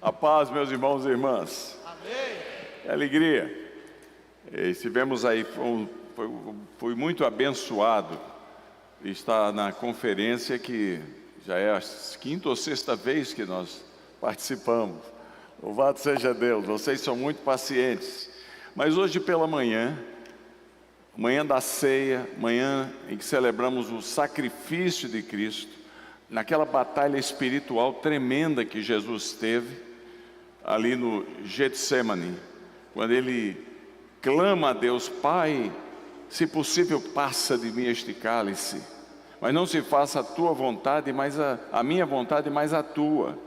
A paz, meus irmãos e irmãs. Amém. Que alegria. Estivemos aí, fui muito abençoado. Está na conferência que já é a quinta ou sexta vez que nós participamos. Louvado seja Deus, vocês são muito pacientes. Mas hoje pela manhã da ceia, manhã em que celebramos o sacrifício de Cristo, naquela batalha espiritual tremenda que Jesus teve, ali no Getsemane, quando ele clama a Deus: Pai, se possível passa de mim este cálice, mas não se faça a tua vontade, mas a minha vontade, mas a tua.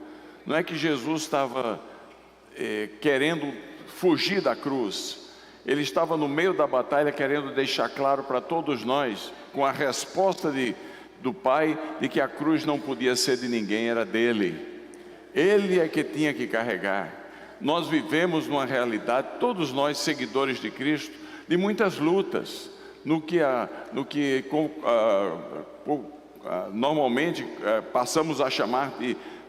Não é que Jesus estava querendo fugir da cruz, ele estava no meio da batalha querendo deixar claro para todos nós, com a resposta do Pai, de que a cruz não podia ser de ninguém, era dele. Ele é que tinha que carregar. Nós vivemos numa realidade, todos nós seguidores de Cristo, de muitas lutas, normalmente passamos a chamar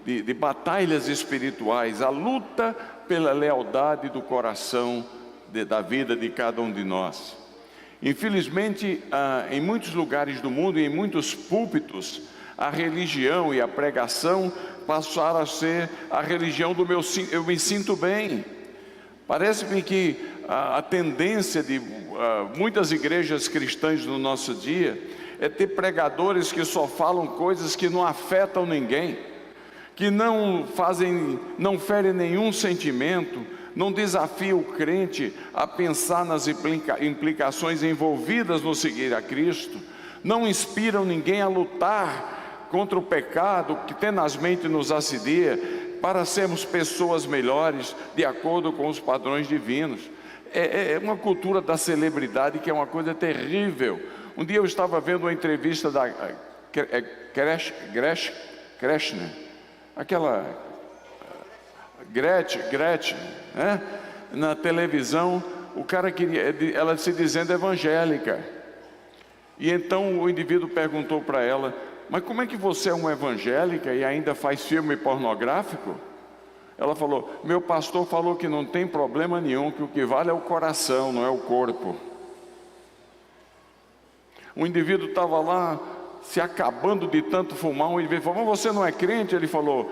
de batalhas espirituais, a luta pela lealdade do coração, da vida de cada um de nós. Infelizmente, em muitos lugares do mundo e em muitos púlpitos, a religião e a pregação passaram a ser a religião do eu me sinto bem. Parece-me que a tendência de muitas igrejas cristãs no nosso dia é ter pregadores que só falam coisas que não afetam ninguém, que não ferem nenhum sentimento, não desafiam o crente a pensar nas implicações envolvidas no seguir a Cristo, não inspiram ninguém a lutar contra o pecado que tenazmente nos assedia, para sermos pessoas melhores, de acordo com os padrões divinos. É uma cultura da celebridade que é uma coisa terrível. Um dia eu estava vendo uma entrevista da Kreshner, aquela Gretchen, né? Na televisão, ela se dizendo evangélica. E então o indivíduo perguntou para ela: mas como é que você é uma evangélica e ainda faz filme pornográfico? Ela falou: meu pastor falou que não tem problema nenhum, que o que vale é o coração, não é o corpo. Um indivíduo estava lá se acabando de tanto fumar. Um indivíduo falou: mas você não é crente? Ele falou: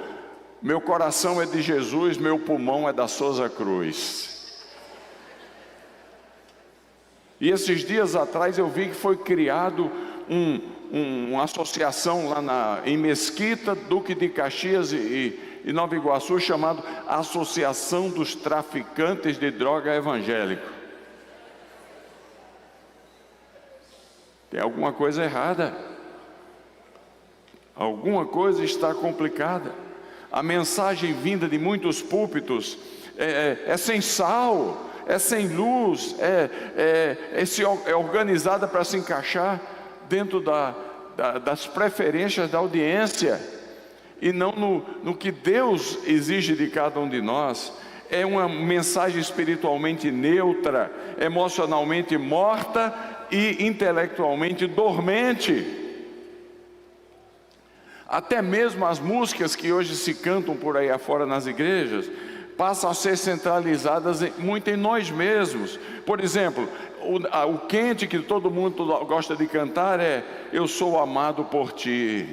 meu coração é de Jesus, meu pulmão é da Souza Cruz. E esses dias atrás eu vi que foi criado uma associação lá em Mesquita, Duque de Caxias e Nova Iguaçu, chamado Associação dos Traficantes de Droga Evangélico. Tem alguma coisa errada, alguma coisa está complicada. A mensagem vinda de muitos púlpitos é sem sal, é sem luz, é organizada para se encaixar dentro das preferências da audiência, e não no que Deus exige de cada um de nós. É uma mensagem espiritualmente neutra, emocionalmente morta e intelectualmente dormente. Até mesmo as músicas que hoje se cantam por aí afora nas igrejas passam a ser centralizadas muito em nós mesmos. Por exemplo, o quente que todo mundo gosta de cantar é: eu sou amado por ti.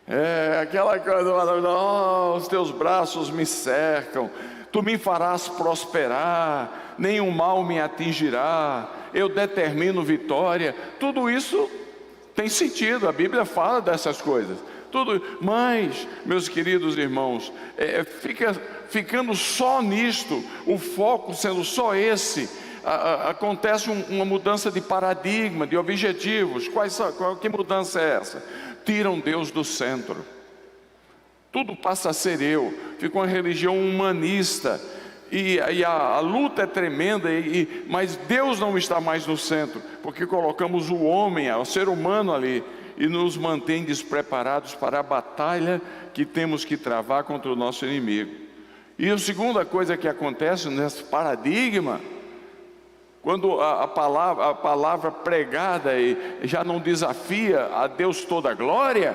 É aquela coisa maravilhosa: oh, os teus braços me cercam, tu me farás prosperar, nenhum mal me atingirá, eu determino vitória. Tudo isso tem sentido, a Bíblia fala dessas coisas. Mas, meus queridos irmãos, ficando só nisto, o foco sendo só esse, acontece uma mudança de paradigma, de objetivos. Que mudança é essa? Tiram Deus do centro, tudo passa a ser eu, fica uma religião humanista, e a luta é tremenda, mas Deus não está mais no centro, porque colocamos o homem, o ser humano ali, e nos mantém despreparados para a batalha que temos que travar contra o nosso inimigo. E a segunda coisa que acontece nesse paradigma, quando a palavra pregada já não desafia a Deus toda a glória,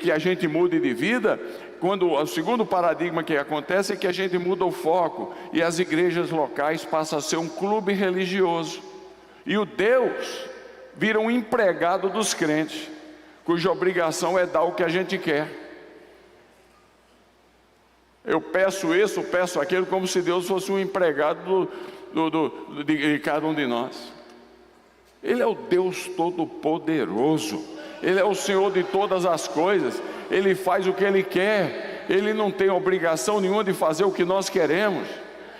que a gente mude de vida, o segundo paradigma que acontece é que a gente muda o foco e as igrejas locais passam a ser um clube religioso. E o Deus vira um empregado dos crentes, cuja obrigação é dar o que a gente quer. Eu peço isso, eu peço aquilo, como se Deus fosse um empregado de cada um de nós. Ele é o Deus Todo-Poderoso, Ele é o Senhor de todas as coisas, Ele faz o que Ele quer, Ele não tem obrigação nenhuma de fazer o que nós queremos.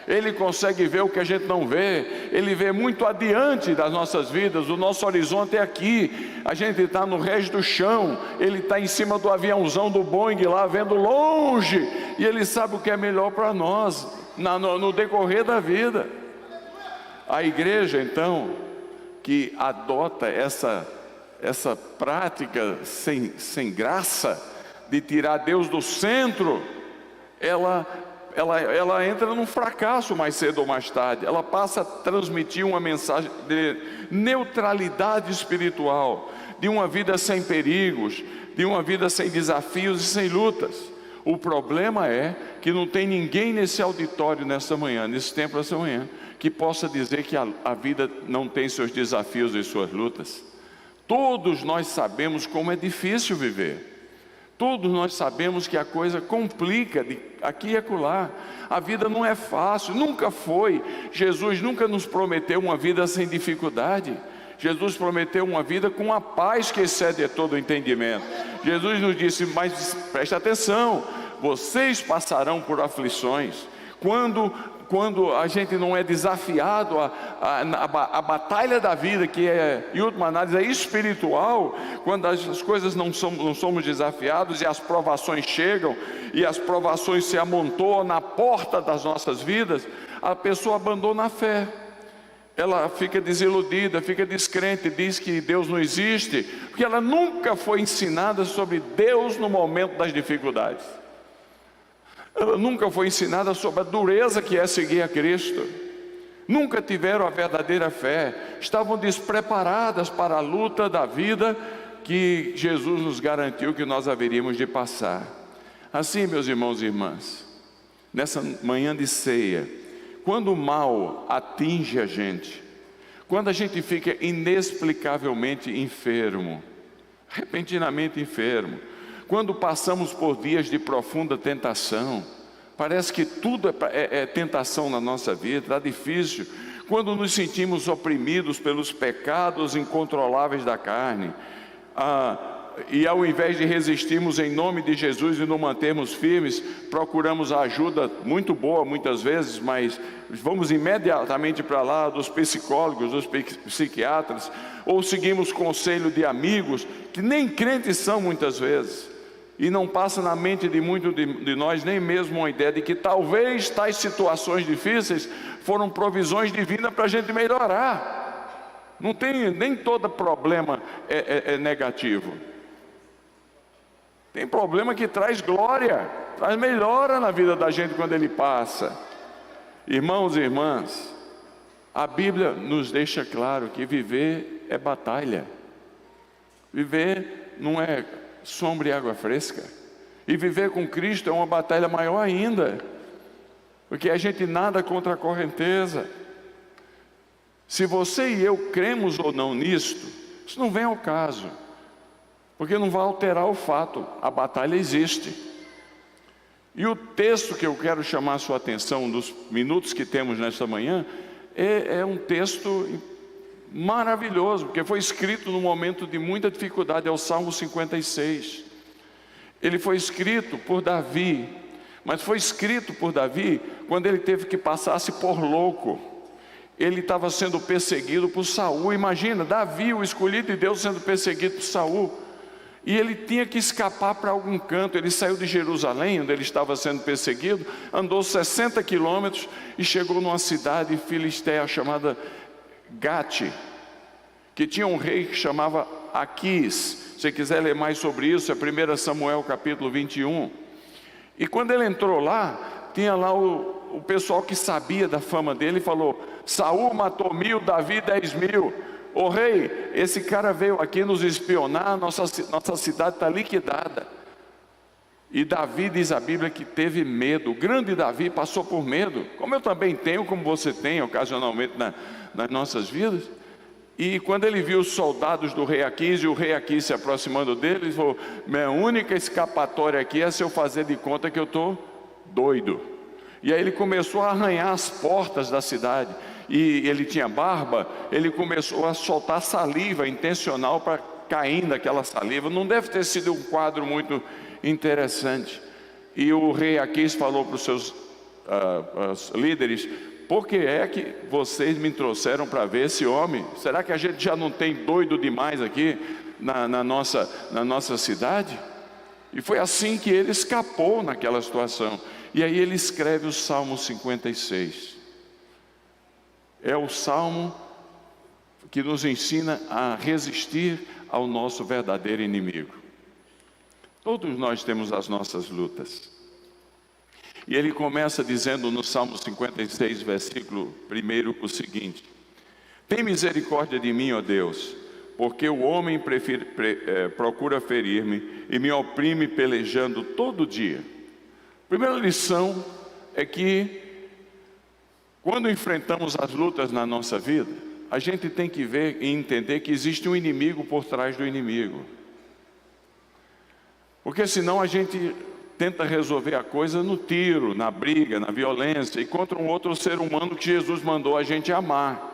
Ele consegue ver o que a gente não vê, Ele vê muito adiante das nossas vidas, o nosso horizonte é aqui, a gente está no resto do chão, Ele está em cima do aviãozão do Boeing lá, vendo longe, e Ele sabe o que é melhor para nós, no decorrer da vida. A igreja então, que adota essa prática sem graça, de tirar Deus do centro, ela entra num fracasso mais cedo ou mais tarde. Ela passa a transmitir uma mensagem de neutralidade espiritual, de uma vida sem perigos, de uma vida sem desafios e sem lutas. O problema é que não tem ninguém nesse auditório nessa manhã, nesse templo essa manhã, que possa dizer que a vida não tem seus desafios e suas lutas. Todos nós sabemos como é difícil viver. Todos nós sabemos que a coisa complica de aqui e acolá. A vida não é fácil, nunca foi. Jesus nunca nos prometeu uma vida sem dificuldade. Jesus prometeu uma vida com a paz que excede todo o entendimento. Jesus nos disse, mas preste atenção, vocês passarão por aflições. Quando a gente não é desafiado, a batalha da vida, que em última análise é espiritual, quando as coisas não somos desafiados e as provações chegam, e as provações se amontoam na porta das nossas vidas, a pessoa abandona a fé, ela fica desiludida, fica descrente, diz que Deus não existe, porque ela nunca foi ensinada sobre Deus no momento das dificuldades. Ela nunca foi ensinada sobre a dureza que é seguir a Cristo. Nunca tiveram a verdadeira fé. Estavam despreparadas para a luta da vida que Jesus nos garantiu que nós haveríamos de passar. Assim, meus irmãos e irmãs, nessa manhã de ceia, quando o mal atinge a gente, quando a gente fica inexplicavelmente enfermo, repentinamente enfermo, quando passamos por dias de profunda tentação, parece que tudo é tentação na nossa vida, está difícil. Quando nos sentimos oprimidos pelos pecados incontroláveis da carne, e ao invés de resistirmos em nome de Jesus e nos mantermos firmes, procuramos a ajuda muito boa muitas vezes, mas vamos imediatamente para lá dos psicólogos, dos psiquiatras, ou seguimos conselho de amigos, que nem crentes são muitas vezes. E não passa na mente de muitos de nós nem mesmo uma ideia de que talvez tais situações difíceis foram provisões divinas para a gente melhorar. Não tem, nem todo problema é negativo. Tem problema que traz glória, traz melhora na vida da gente quando ele passa. Irmãos e irmãs, a Bíblia nos deixa claro que viver é batalha. Viver não é sombra e água fresca, e viver com Cristo é uma batalha maior ainda, porque a gente nada contra a correnteza. Se você e eu cremos ou não nisto, isso não vem ao caso, porque não vai alterar o fato, a batalha existe. E o texto que eu quero chamar a sua atenção dos minutos que temos nesta manhã é um texto maravilhoso, porque foi escrito num momento de muita dificuldade, é o Salmo 56. Ele foi escrito por Davi, mas foi escrito por Davi quando ele teve que passar-se por louco. Ele estava sendo perseguido por Saul. Imagina, Davi, o escolhido de Deus, sendo perseguido por Saul, e ele tinha que escapar para algum canto. Ele saiu de Jerusalém, onde ele estava sendo perseguido, andou 60 quilômetros e chegou numa cidade filisteia chamada Gate, que tinha um rei que chamava Aquis. Se você quiser ler mais sobre isso, é 1 Samuel capítulo 21. E quando ele entrou lá, tinha lá o pessoal que sabia da fama dele e falou: Saul matou 1000, Davi 10.000. Ô rei, esse cara veio aqui nos espionar, nossa cidade está liquidada. E Davi, diz a Bíblia, que teve medo. O grande Davi passou por medo, como eu também tenho, como você tem ocasionalmente nas nossas vidas. E quando ele viu os soldados do rei Aquis, e o rei Aquis se aproximando dele, ele falou: minha única escapatória aqui é se eu fazer de conta que eu estou doido. E aí ele começou a arranhar as portas da cidade, e ele tinha barba, ele começou a soltar saliva intencional para cair naquela saliva. Não deve ter sido um quadro muito interessante. E o rei Aquis falou para os seus líderes: por que é que vocês me trouxeram para ver esse homem? Será que a gente já não tem doido demais aqui na nossa cidade? E foi assim que ele escapou naquela situação. E aí ele escreve o Salmo 56. É o salmo que nos ensina a resistir ao nosso verdadeiro inimigo. Todos nós temos as nossas lutas. E ele começa dizendo no Salmo 56, versículo 1, o seguinte: tem misericórdia de mim, ó Deus, porque o homem procura ferir-me e me oprime pelejando todo dia. A primeira lição é que, quando enfrentamos as lutas na nossa vida, a gente tem que ver e entender que existe um inimigo por trás do inimigo. Porque senão a gente tenta resolver a coisa no tiro, na briga, na violência, e contra um outro ser humano que Jesus mandou a gente amar.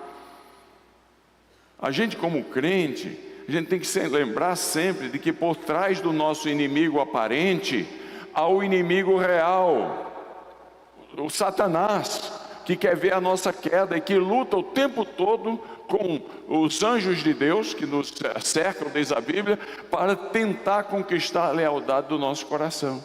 A gente, como crente, a gente tem que se lembrar sempre de que por trás do nosso inimigo aparente há o inimigo real, o Satanás, que quer ver a nossa queda e que luta o tempo todo com os anjos de Deus que nos cercam, diz a Bíblia, para tentar conquistar a lealdade do nosso coração.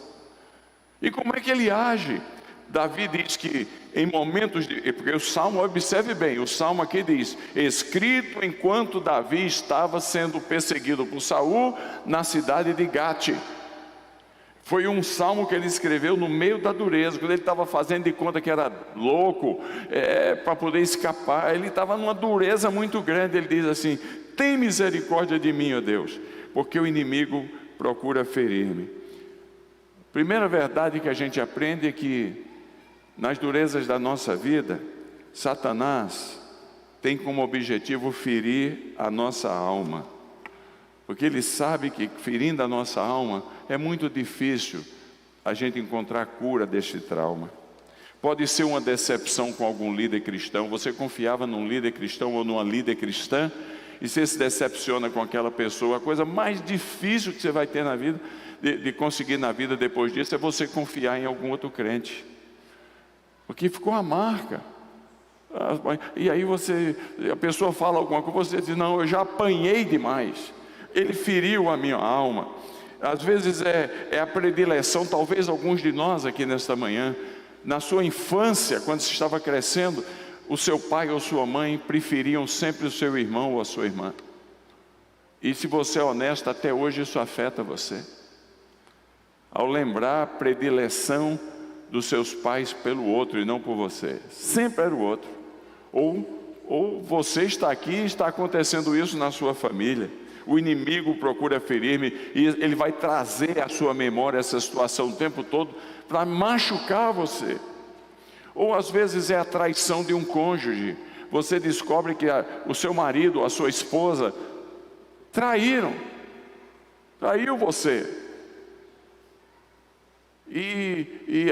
E como é que ele age? Davi diz que em momentos porque o Salmo, observe bem, o Salmo aqui diz: escrito enquanto Davi estava sendo perseguido por Saul na cidade de Gate. Foi um salmo que ele escreveu no meio da dureza, quando ele estava fazendo de conta que era louco, para poder escapar. Ele estava numa dureza muito grande. Ele diz assim: tem misericórdia de mim, ó Deus, porque o inimigo procura ferir-me. Primeira verdade que a gente aprende é que nas durezas da nossa vida, Satanás tem como objetivo ferir a nossa alma, porque ele sabe que ferindo a nossa alma é muito difícil a gente encontrar cura deste trauma. Pode ser uma decepção com algum líder cristão. Você confiava num líder cristão ou numa líder cristã, e você se decepciona com aquela pessoa. A coisa mais difícil que você vai ter na vida, de conseguir na vida depois disso, é você confiar em algum outro crente, porque ficou a marca. E aí a pessoa fala alguma coisa, você diz: não, eu já apanhei demais, ele feriu a minha alma. Às vezes é a predileção, talvez alguns de nós aqui nesta manhã, na sua infância, quando você estava crescendo, o seu pai ou sua mãe preferiam sempre o seu irmão ou a sua irmã. E se você é honesto, até hoje isso afeta você. Ao lembrar a predileção dos seus pais pelo outro e não por você, sempre era o outro. Ou você está aqui e está acontecendo isso na sua família. O inimigo procura ferir-me e ele vai trazer à sua memória essa situação o tempo todo para machucar você. Ou às vezes é a traição de um cônjuge. Você descobre que o seu marido ou a sua esposa traiu você. E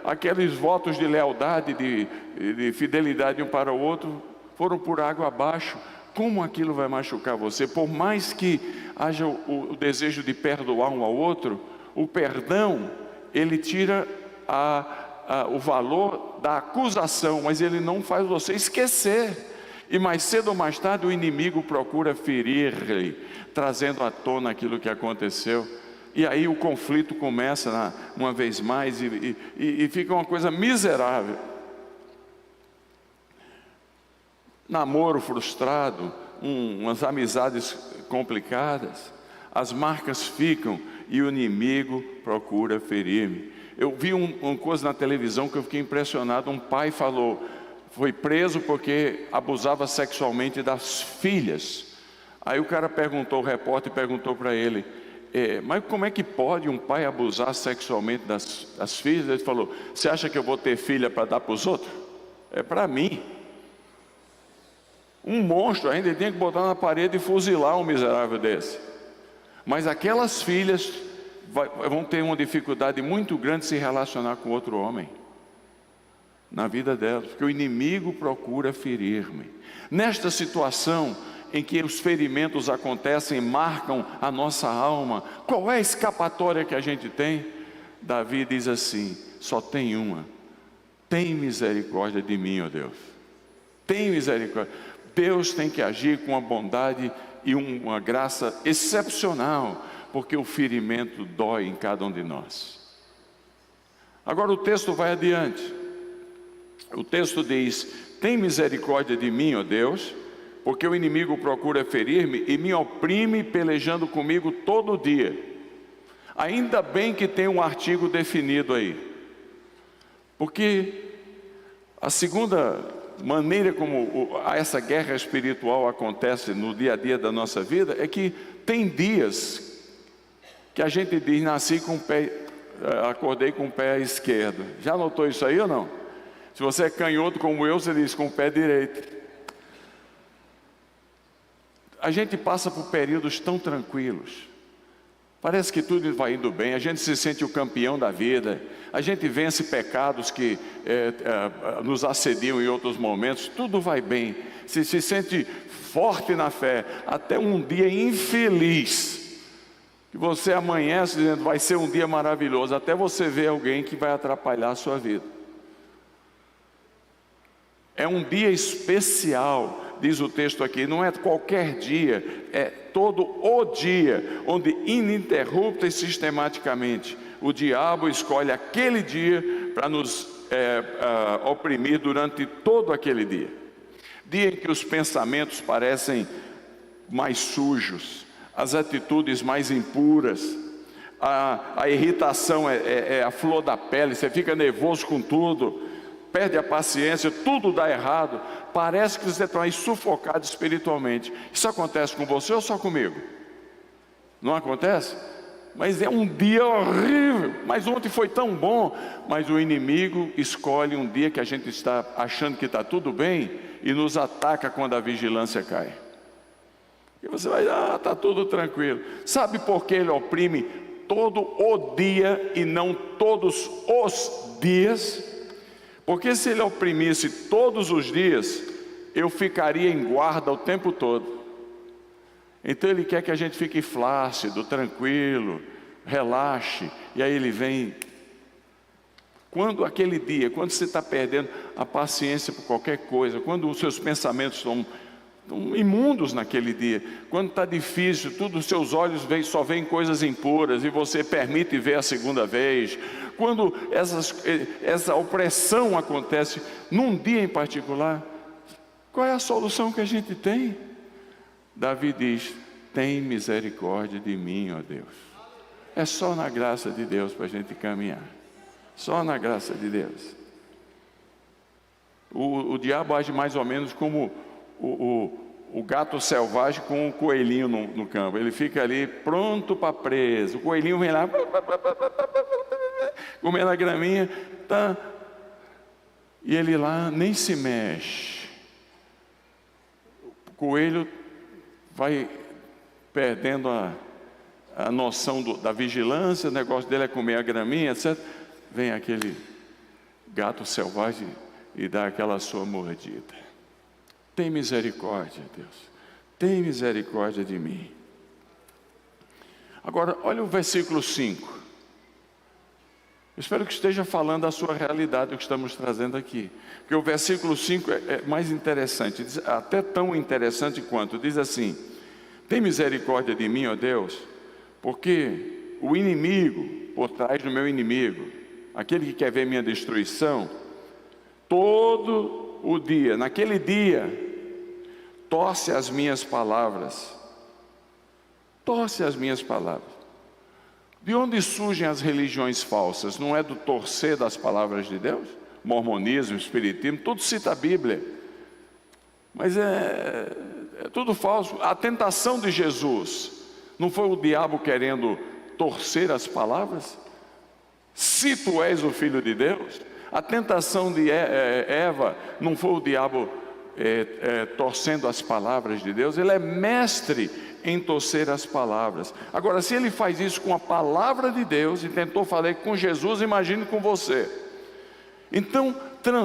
aqueles votos de lealdade, de fidelidade um para o outro, foram por água abaixo. Como aquilo vai machucar você? Por mais que haja o desejo de perdoar um ao outro, o perdão, ele tira o valor da acusação, mas ele não faz você esquecer. E mais cedo ou mais tarde o inimigo procura ferir-lhe, trazendo à tona aquilo que aconteceu. E aí o conflito começa uma vez mais e fica uma coisa miserável. Namoro frustrado, umas amizades complicadas, as marcas ficam e o inimigo procura ferir-me. Eu vi uma coisa na televisão que eu fiquei impressionado. Um pai foi preso porque abusava sexualmente das filhas. Aí o repórter perguntou para ele: mas como é que pode um pai abusar sexualmente das filhas? Ele falou: você acha que eu vou ter filha para dar para os outros? É para mim. Um monstro ainda, ele tinha que botar na parede e fuzilar um miserável desse. Mas aquelas filhas vão ter uma dificuldade muito grande de se relacionar com outro homem na vida delas, porque o inimigo procura ferir-me. Nesta situação em que os ferimentos acontecem, marcam a nossa alma, qual é a escapatória que a gente tem? Davi diz assim: só tem uma: tem misericórdia de mim, ó Deus. Tem misericórdia. Deus tem que agir com uma bondade e uma graça excepcional, porque o ferimento dói em cada um de nós. Agora o texto vai adiante. O texto diz: tem misericórdia de mim, ó Deus, porque o inimigo procura ferir-me e me oprime, pelejando comigo todo dia. Ainda bem que tem um artigo definido aí, porque a segunda maneira como essa guerra espiritual acontece no dia a dia da nossa vida é que tem dias que a gente diz: acordei com o pé esquerdo. Já notou isso aí ou não? Se você é canhoto como eu, você diz: com o pé direito. A gente passa por períodos tão tranquilos, parece que tudo vai indo bem, a gente se sente o campeão da vida, a gente vence pecados que nos assediam em outros momentos, tudo vai bem, se sente forte na fé, até um dia infeliz, que você amanhece dizendo: vai ser um dia maravilhoso, até você ver alguém que vai atrapalhar a sua vida. É um dia especial, diz o texto aqui, não é qualquer dia, é todo o dia, onde ininterrupta e sistematicamente o diabo escolhe aquele dia para nos oprimir durante todo aquele dia. Dia em que os pensamentos parecem mais sujos, as atitudes mais impuras, a irritação é a flor da pele, você fica nervoso com tudo, perde a paciência, tudo dá errado, parece que você está aí sufocado espiritualmente. Isso acontece com você ou só comigo? Não acontece? Mas é um dia horrível, mas ontem foi tão bom. Mas o inimigo escolhe um dia que a gente está achando que está tudo bem e nos ataca quando a vigilância cai. E você vai: está tudo tranquilo. Sabe por que ele oprime todo o dia e não todos os dias? Porque se ele oprimisse todos os dias, eu ficaria em guarda o tempo todo. Então ele quer que a gente fique flácido, tranquilo, relaxe. E aí ele vem. Quando aquele dia, quando você está perdendo a paciência por qualquer coisa, quando os seus pensamentos estão imundos naquele dia, quando está difícil, os seus olhos só veem coisas impuras e você permite ver a segunda vez, quando essa opressão acontece num dia em particular, qual é a solução que a gente tem? Davi diz: tem misericórdia de mim, ó Deus. É só na graça de Deus para a gente caminhar, só na graça de Deus. O diabo age mais ou menos como o gato selvagem com o coelhinho no campo. Ele fica ali pronto para preso. O coelhinho vem lá comendo a graminha, tá? E ele lá nem se mexe. O coelho vai perdendo a noção da vigilância. O negócio dele é comer a graminha, etc. Vem aquele gato selvagem e dá aquela sua mordida. Tem misericórdia, Deus, tem misericórdia de mim. Agora, olha o versículo 5. Eu espero que esteja falando da sua realidade, o que estamos trazendo aqui. Porque o versículo 5 é mais interessante, até tão interessante quanto. Diz assim: tem misericórdia de mim, ó Deus, porque o inimigo, por trás do meu inimigo, aquele que quer ver minha destruição, todo o dia, naquele dia, torce as minhas palavras. Torce as minhas palavras. De onde surgem as religiões falsas? Não é do torcer das palavras de Deus? Mormonismo, espiritismo, tudo cita a Bíblia. Mas é tudo falso. A tentação de Jesus Não foi o diabo querendo torcer as palavras? Se tu és o Filho de Deus. A tentação de Eva não foi o diabo torcendo as palavras de Deus. Ele é mestre em torcer as palavras. Agora, se ele faz isso com a palavra de Deus e tentou falar com Jesus, imagine com você. Então,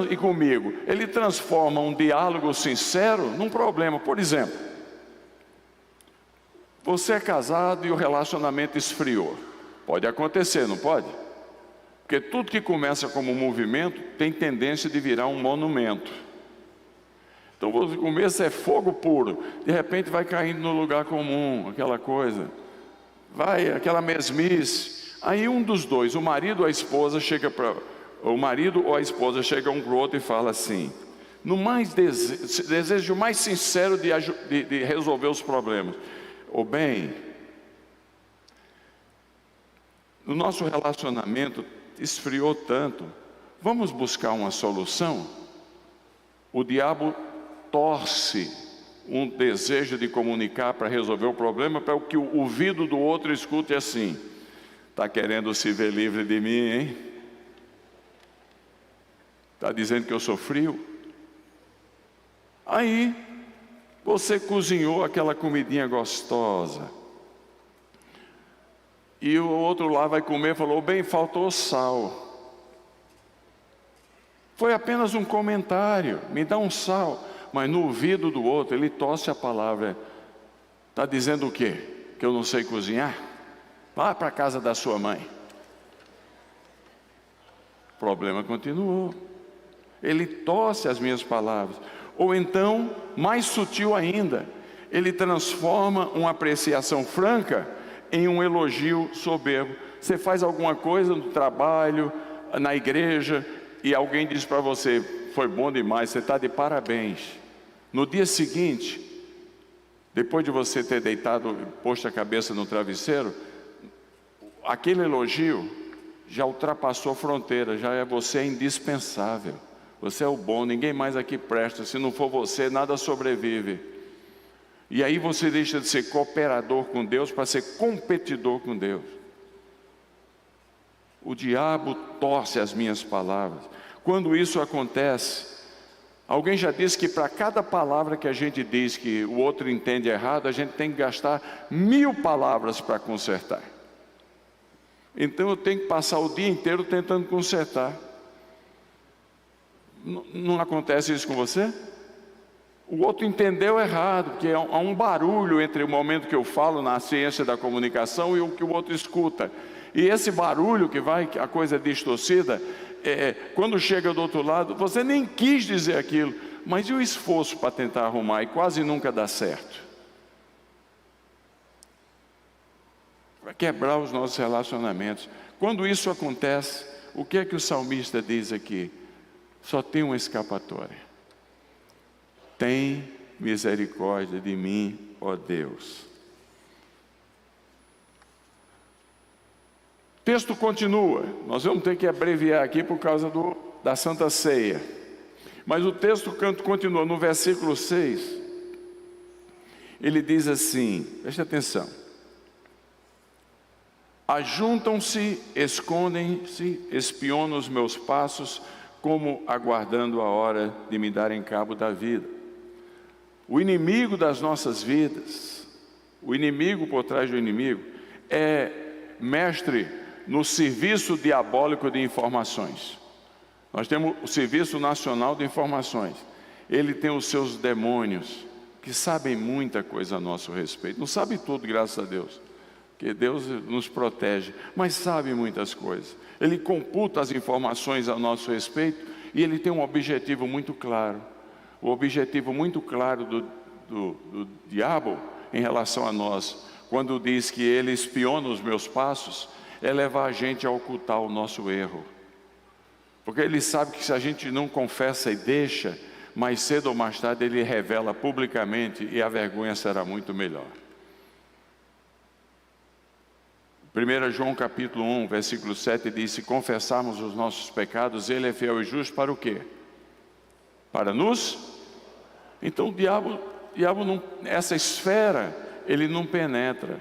e comigo, ele transforma um diálogo sincero num problema. Por exemplo, você é casado e o relacionamento esfriou. Pode acontecer, não pode? Porque tudo que começa como um movimento tem tendência de virar um monumento. Então o começo é fogo puro, de repente vai caindo no lugar comum, aquela coisa, vai, aquela mesmice. Aí um dos dois, o marido ou a esposa chega a um pro outro e fala assim, no mais desejo mais sincero de resolver os problemas: ô bem, o nosso relacionamento esfriou tanto, vamos buscar uma solução? O diabo torce um desejo de comunicar para resolver o problema, para que o ouvido do outro escute assim: está querendo se ver livre de mim, hein? Está dizendo que eu sou frio? Aí você cozinhou aquela comidinha gostosa, e o outro lá vai comer e falou: bem, faltou sal. Foi apenas um comentário, me dá um sal. Mas no ouvido do outro ele torce a palavra. Está dizendo o quê? Que eu não sei cozinhar? Vá para a casa da sua mãe. O problema continuou. Ele torce as minhas palavras. Ou então, mais sutil ainda, ele transforma uma apreciação franca em um elogio soberbo. Você faz alguma coisa no trabalho, na igreja, e alguém diz para você: foi bom demais, você está de parabéns. No dia seguinte, depois de você ter deitado, posto a cabeça no travesseiro, aquele elogio já ultrapassou fronteira, você é indispensável. Você é o bom, ninguém mais aqui presta, se não for você, nada sobrevive. E aí você deixa de ser cooperador com Deus para ser competidor com Deus. O diabo torce as minhas palavras. Quando isso acontece, alguém já disse que para cada palavra que a gente diz que o outro entende errado, a gente tem que gastar 1000 palavras para consertar. Então eu tenho que passar o dia inteiro tentando consertar. Não acontece isso com você? O outro entendeu errado, porque há um barulho entre o momento que eu falo na ciência da comunicação e o que o outro escuta. E esse barulho que vai, a coisa distorcida, quando chega do outro lado, você nem quis dizer aquilo, mas e o esforço para tentar arrumar, e quase nunca dá certo. Vai quebrar os nossos relacionamentos. Quando isso acontece, o que é que o salmista diz aqui? Só tem uma escapatória: tem misericórdia de mim, ó Deus. O texto continua, nós vamos ter que abreviar aqui por causa da Santa Ceia. Mas o texto continua no versículo 6. Ele diz assim, preste atenção: ajuntam-se, escondem-se, espionam os meus passos, como aguardando a hora de me darem cabo da vida. O inimigo das nossas vidas, o inimigo por trás do inimigo, é mestre no serviço diabólico de informações. Nós temos o Serviço Nacional de Informações. Ele tem os seus demônios, que sabem muita coisa a nosso respeito. Não sabe tudo, graças a Deus, porque Deus nos protege, mas sabe muitas coisas. Ele computa as informações a nosso respeito e ele tem um objetivo muito claro. O objetivo muito claro do diabo em relação a nós, quando diz que ele espiona os meus passos, é levar a gente a ocultar o nosso erro. Porque ele sabe que se a gente não confessa e deixa, mais cedo ou mais tarde ele revela publicamente e a vergonha será muito melhor. 1 João capítulo 1, versículo 7 diz: se confessarmos os nossos pecados, ele é fiel e justo para o quê? Para nos... Então o diabo não, essa esfera, ele não penetra.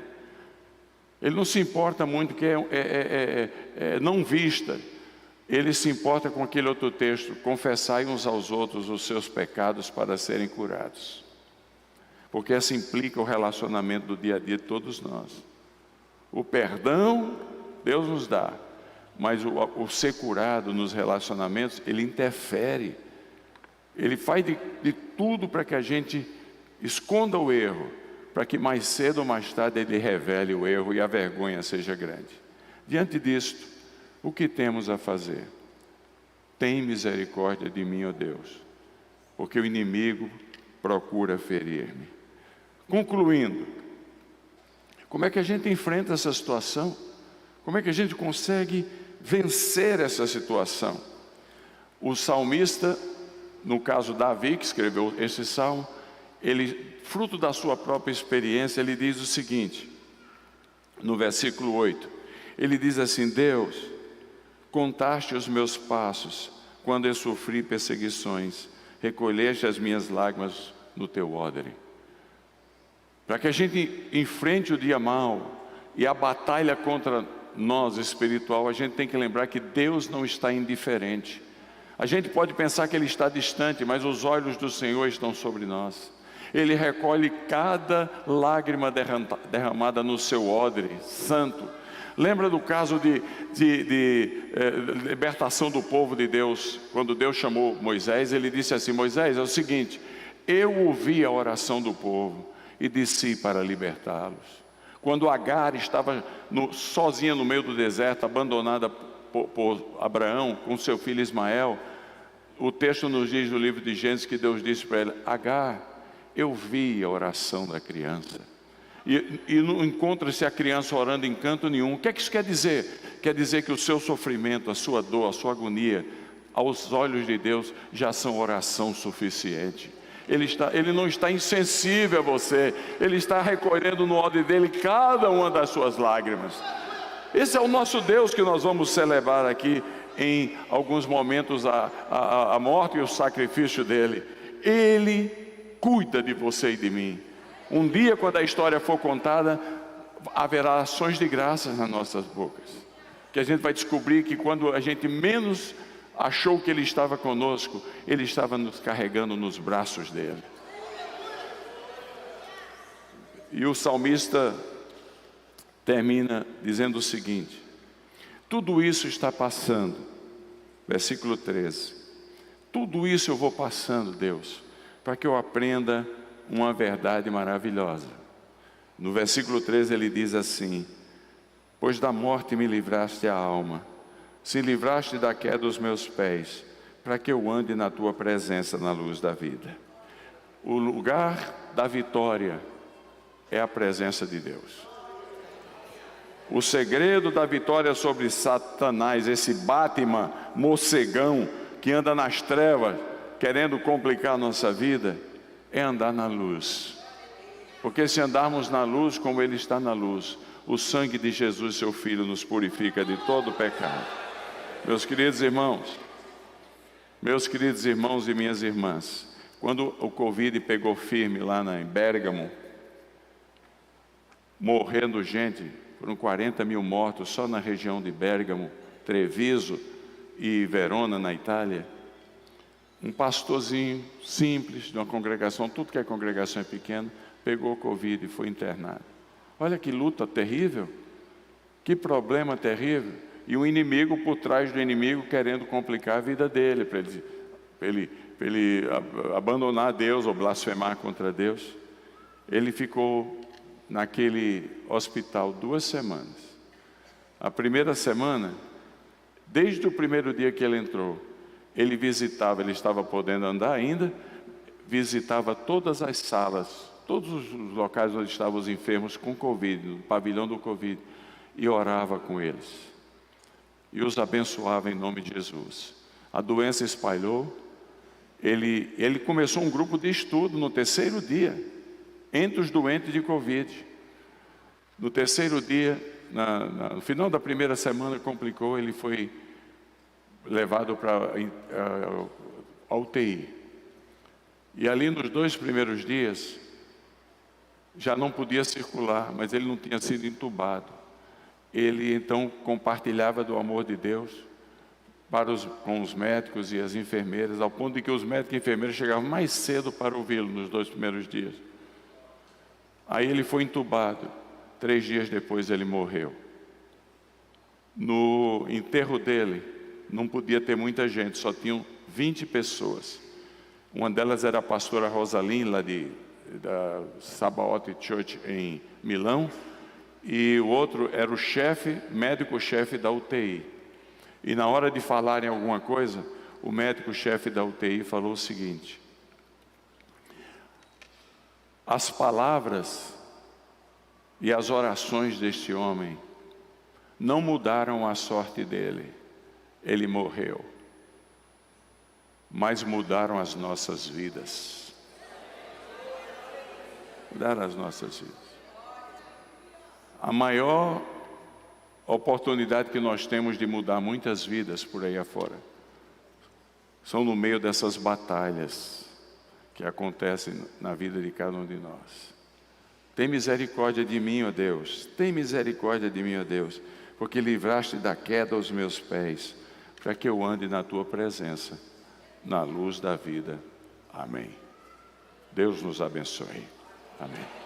Ele não se importa muito que não vista. Ele se importa com aquele outro texto: confessai uns aos outros os seus pecados para serem curados. Porque essa implica o relacionamento do dia a dia de todos nós. O perdão Deus nos dá, mas o ser curado nos relacionamentos, ele interfere. Ele faz de tudo para que a gente esconda o erro, para que mais cedo ou mais tarde ele revele o erro e a vergonha seja grande. Diante disto, o que temos a fazer? Tem misericórdia de mim, ó Deus, porque o inimigo procura ferir-me. Concluindo, como é que a gente enfrenta essa situação? Como é que a gente consegue vencer essa situação? O salmista, no caso Davi, que escreveu esse salmo, ele, fruto da sua própria experiência, ele diz o seguinte, no versículo 8, ele diz assim: Deus, contaste os meus passos quando eu sofri perseguições, recolheste as minhas lágrimas no teu odre. Para que a gente enfrente o dia mau e a batalha contra nós espiritual, a gente tem que lembrar que Deus não está indiferente. A gente pode pensar que Ele está distante, mas os olhos do Senhor estão sobre nós. Ele recolhe cada lágrima derramada no seu odre santo. Lembra do caso de libertação do povo de Deus? Quando Deus chamou Moisés, Ele disse assim: Moisés, é o seguinte, eu ouvi a oração do povo e desci para libertá-los. Quando Agar estava sozinha no meio do deserto, abandonada por Abraão com seu filho Ismael, o texto nos diz no livro de Gênesis que Deus disse para ele: Agar, eu vi a oração da criança. E não encontra-se a criança orando em canto nenhum. O que é que isso quer dizer? Quer dizer que o seu sofrimento, a sua dor, a sua agonia, aos olhos de Deus, já são oração suficiente. Ele não está insensível a você. Ele está recolhendo no odre dele cada uma das suas lágrimas. Esse é o nosso Deus que nós vamos celebrar aqui em alguns momentos a morte e o sacrifício dele. Ele cuida de você e de mim. Um dia, quando a história for contada, haverá ações de graças nas nossas bocas, que a gente vai descobrir que quando a gente menos achou que Ele estava conosco, Ele estava nos carregando nos braços dele. E o salmista termina dizendo o seguinte: tudo isso está passando, versículo 13, tudo isso eu vou passando, Deus, para que eu aprenda uma verdade maravilhosa. No versículo 13 ele diz assim: pois da morte me livraste a alma, se livraste da queda dos meus pés, para que eu ande na tua presença na luz da vida. O lugar da vitória é a presença de Deus. O segredo da vitória sobre Satanás, esse Batman morcegão que anda nas trevas querendo complicar a nossa vida, é andar na luz. Porque se andarmos na luz como Ele está na luz, o sangue de Jesus, seu Filho, nos purifica de todo pecado. Meus queridos irmãos e minhas irmãs, quando o Covid pegou firme lá em Bérgamo, morrendo gente, foram 40 mil mortos só na região de Bérgamo, Treviso e Verona, na Itália. Um pastorzinho simples, de uma congregação, tudo que é congregação é pequena, pegou Covid e foi internado. Olha que luta terrível, que problema terrível. E um inimigo por trás do inimigo querendo complicar a vida dele, para ele abandonar Deus ou blasfemar contra Deus. Ele ficou naquele hospital 2 semanas. A primeira semana, desde o primeiro dia que ele entrou, ele visitava, ele estava podendo andar ainda, visitava todas as salas, todos os locais onde estavam os enfermos com Covid, no pavilhão do Covid, e orava com eles. E os abençoava em nome de Jesus. A doença espalhou. Ele começou um grupo de estudo no 3º dia, entre os doentes de Covid. No 3º dia, no final da primeira semana, complicou, ele foi levado para a UTI. E ali nos 2 primeiros dias, já não podia circular, mas ele não tinha sido entubado. ele então compartilhava do amor de Deus com os médicos e as enfermeiras, ao ponto de que os médicos e enfermeiras chegavam mais cedo para ouvi-lo nos 2 primeiros dias. Aí ele foi entubado, 3 dias depois ele morreu. No enterro dele, não podia ter muita gente, só tinham 20 pessoas. Uma delas era a pastora Rosaline, lá da Sabaoth Church em Milão, e o outro era o médico-chefe da UTI. E na hora de falarem alguma coisa, o médico-chefe da UTI falou o seguinte: as palavras e as orações deste homem não mudaram a sorte dele, ele morreu, mas mudaram as nossas vidas. Mudaram as nossas vidas. A maior oportunidade que nós temos de mudar muitas vidas por aí afora são no meio dessas batalhas que acontecem na vida de cada um de nós. Tem misericórdia de mim, ó Deus, tem misericórdia de mim, ó Deus, porque livraste da queda os meus pés, para que eu ande na tua presença, na luz da vida. Amém. Deus nos abençoe. Amém.